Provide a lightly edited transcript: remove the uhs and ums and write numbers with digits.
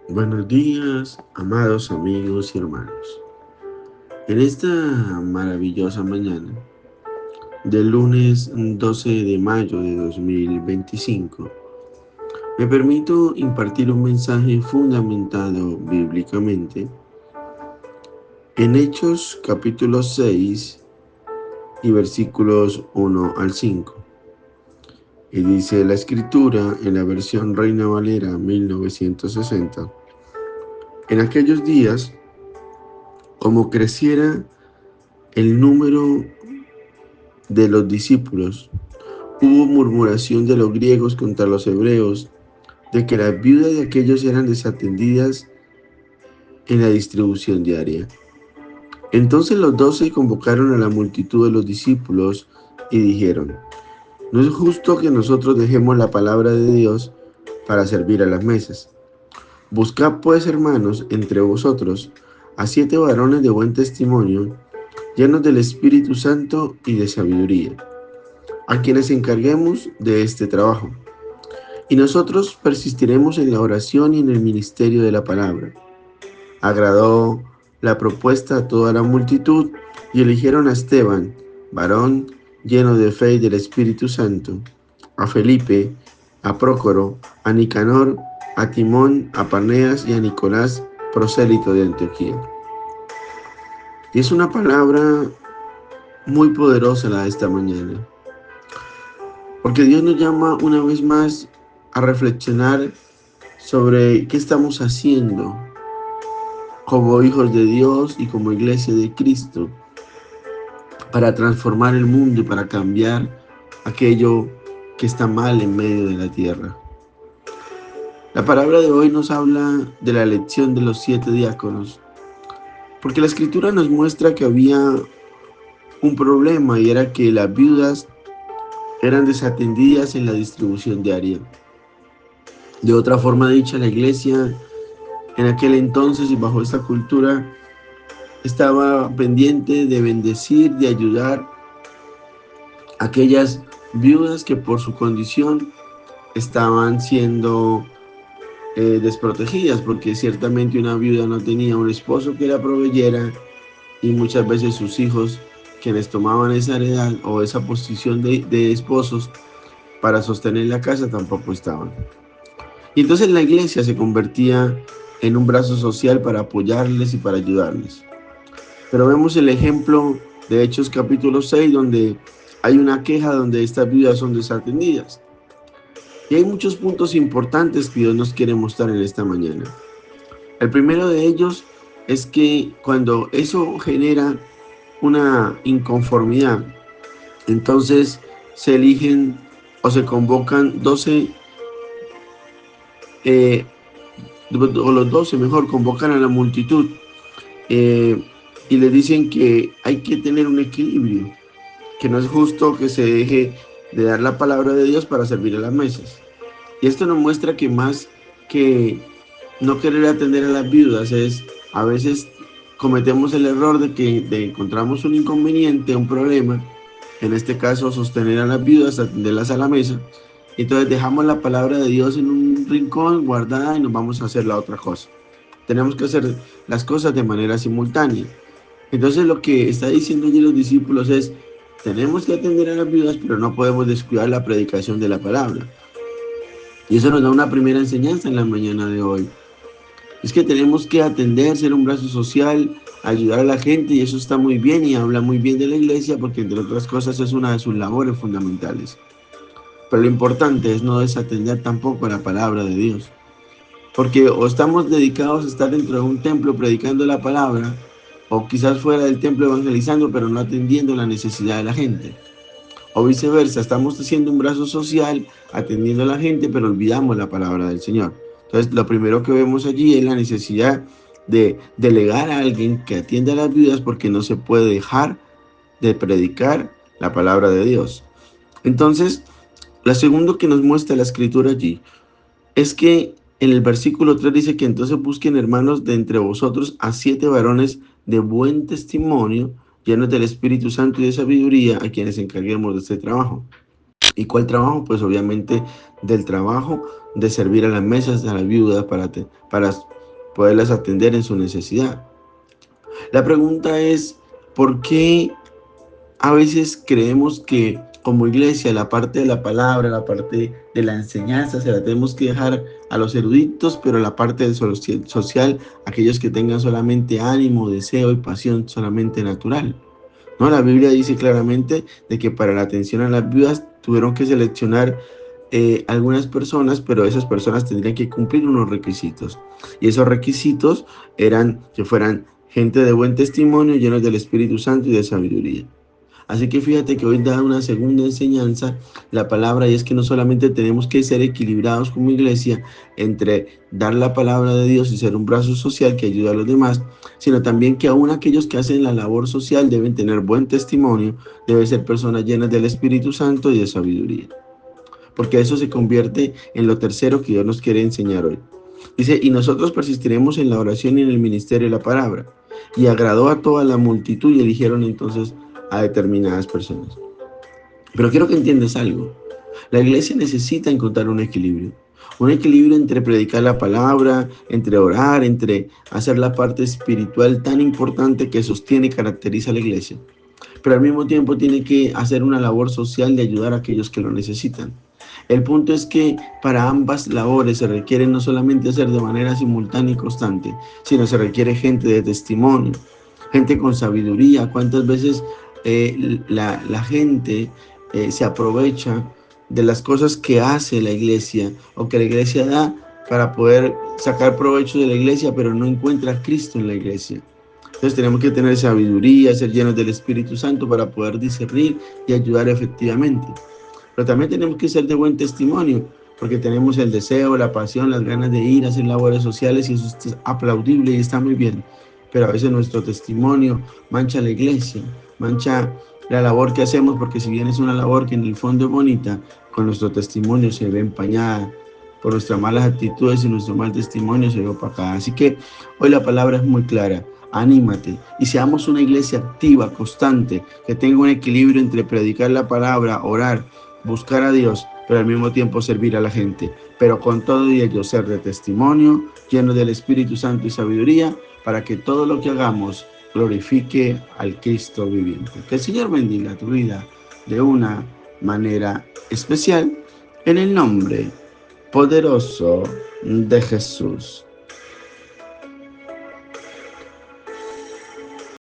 Buenos días, amados amigos y hermanos. En esta maravillosa mañana del lunes 12 de mayo de 2025, me permito impartir un mensaje fundamentado bíblicamente en Hechos capítulo 6 y versículos 1 al 5. Y dice la escritura en la versión Reina Valera 1960: en aquellos días, como creciera el número de los discípulos, hubo murmuración de los griegos contra los hebreos de que las viudas de aquellos eran desatendidas en la distribución diaria. Entonces los 12 convocaron a la multitud de los discípulos y dijeron: no es justo que nosotros dejemos la palabra de Dios para servir a las mesas. Buscad pues, hermanos, entre vosotros a 7 varones de buen testimonio, llenos del Espíritu Santo y de sabiduría, a quienes encarguemos de este trabajo. Y nosotros persistiremos en la oración y en el ministerio de la palabra. Agradó la propuesta a toda la multitud y eligieron a Esteban, varón lleno de fe y del Espíritu Santo, a Felipe, a Prócoro, a Nicanor, a Timón, a Parmenas y a Nicolás, prosélito de Antioquía. Y es una palabra muy poderosa la de esta mañana, porque Dios nos llama una vez más a reflexionar sobre qué estamos haciendo como hijos de Dios y como iglesia de Cristo para transformar el mundo y para cambiar aquello que está mal en medio de la tierra. La palabra de hoy nos habla de la elección de los 7 diáconos, porque la escritura nos muestra que había un problema, y era que las viudas eran desatendidas en la distribución diaria. De otra forma dicha, la iglesia en aquel entonces y bajo esta cultura estaba pendiente de bendecir, de ayudar a aquellas viudas que por su condición estaban siendo desprotegidas, porque ciertamente una viuda no tenía un esposo que la proveyera, y muchas veces sus hijos, quienes tomaban esa heredad o esa posición de esposos para sostener la casa, tampoco estaban. Y entonces la iglesia se convertía en un brazo social para apoyarles y para ayudarles. Pero vemos el ejemplo de Hechos capítulo 6, donde hay una queja donde estas viudas son desatendidas. Y hay muchos puntos importantes que Dios nos quiere mostrar en esta mañana. El primero de ellos es que cuando eso genera una inconformidad, entonces se eligen o se convocan 12, o los 12 mejor, convocan a la multitud y le dicen que hay que tener un equilibrio, que no es justo que se deje de dar la palabra de Dios para servir a las mesas. Y esto nos muestra que más que no querer atender a las viudas, es a veces cometemos el error de encontramos un inconveniente, un problema, en este caso sostener a las viudas, atenderlas a la mesa, y entonces dejamos la palabra de Dios en un rincón guardada y nos vamos a hacer la otra cosa. Tenemos que hacer las cosas de manera simultánea. Entonces lo que está diciendo allí los discípulos es: tenemos que atender a las viudas, pero no podemos descuidar la predicación de la palabra. Y eso nos da una primera enseñanza en la mañana de hoy. Es que tenemos que atender, ser un brazo social, ayudar a la gente, y eso está muy bien y habla muy bien de la iglesia, porque entre otras cosas es una de sus labores fundamentales. Pero lo importante es no desatender tampoco la palabra de Dios. Porque o estamos dedicados a estar dentro de un templo predicando la palabra, o quizás fuera del templo evangelizando, pero no atendiendo la necesidad de la gente. O viceversa, estamos haciendo un brazo social, atendiendo a la gente, pero olvidamos la palabra del Señor. Entonces, lo primero que vemos allí es la necesidad de delegar a alguien que atienda a las viudas, porque no se puede dejar de predicar la palabra de Dios. Entonces, lo segundo que nos muestra la escritura allí es que en el versículo 3 dice que entonces busquen, hermanos, de entre vosotros a 7 varones de buen testimonio, llenos del Espíritu Santo y de sabiduría, a quienes encarguemos de este trabajo. ¿Y cuál trabajo? Pues obviamente del trabajo de servir a las mesas de las viudas para poderlas atender en su necesidad. La pregunta es, ¿por qué a veces creemos que como iglesia la parte de la palabra, la parte de la enseñanza se la tenemos que dejar a los eruditos, pero la parte del social, aquellos que tengan solamente ánimo, deseo y pasión solamente natural? No, la Biblia dice claramente de que para la atención a las viudas tuvieron que seleccionar algunas personas, pero esas personas tendrían que cumplir unos requisitos. Y esos requisitos eran que fueran gente de buen testimonio, llenos del Espíritu Santo y de sabiduría. Así que fíjate que hoy da una segunda enseñanza la palabra, y es que no solamente tenemos que ser equilibrados como iglesia entre dar la palabra de Dios y ser un brazo social que ayuda a los demás, sino también que aún aquellos que hacen la labor social deben tener buen testimonio, deben ser personas llenas del Espíritu Santo y de sabiduría. Porque eso se convierte en lo tercero que Dios nos quiere enseñar hoy. Dice, y nosotros persistiremos en la oración y en el ministerio de la palabra. Y agradó a toda la multitud y eligieron entonces a determinadas personas. Pero quiero que entiendas algo. La iglesia necesita encontrar un equilibrio. Un equilibrio entre predicar la palabra, entre orar, entre hacer la parte espiritual tan importante que sostiene y caracteriza a la iglesia. Pero al mismo tiempo tiene que hacer una labor social de ayudar a aquellos que lo necesitan. El punto es que para ambas labores se requiere no solamente hacer de manera simultánea y constante, sino se requiere gente de testimonio, gente con sabiduría. ¿Cuántas veces la gente se aprovecha de las cosas que hace la iglesia o que la iglesia da para poder sacar provecho de la iglesia, pero no encuentra a Cristo en la iglesia? Entonces tenemos que tener sabiduría, ser llenos del Espíritu Santo para poder discernir y ayudar efectivamente. Pero también tenemos que ser de buen testimonio, porque tenemos el deseo, la pasión, las ganas de ir a hacer labores sociales, y eso es aplaudible y está muy bien. Pero a veces nuestro testimonio mancha la iglesia, mancha la labor que hacemos, porque si bien es una labor que en el fondo es bonita, con nuestro testimonio se ve empañada por nuestras malas actitudes, y nuestro mal testimonio se ve opacada. Así que hoy la palabra es muy clara. Anímate y seamos una iglesia activa, constante, que tenga un equilibrio entre predicar la palabra, orar, buscar a Dios, pero al mismo tiempo servir a la gente. Pero con todo y ello ser de testimonio, lleno del Espíritu Santo y sabiduría, para que todo lo que hagamos glorifique al Cristo viviente. Que el Señor bendiga tu vida de una manera especial, en el nombre poderoso de Jesús.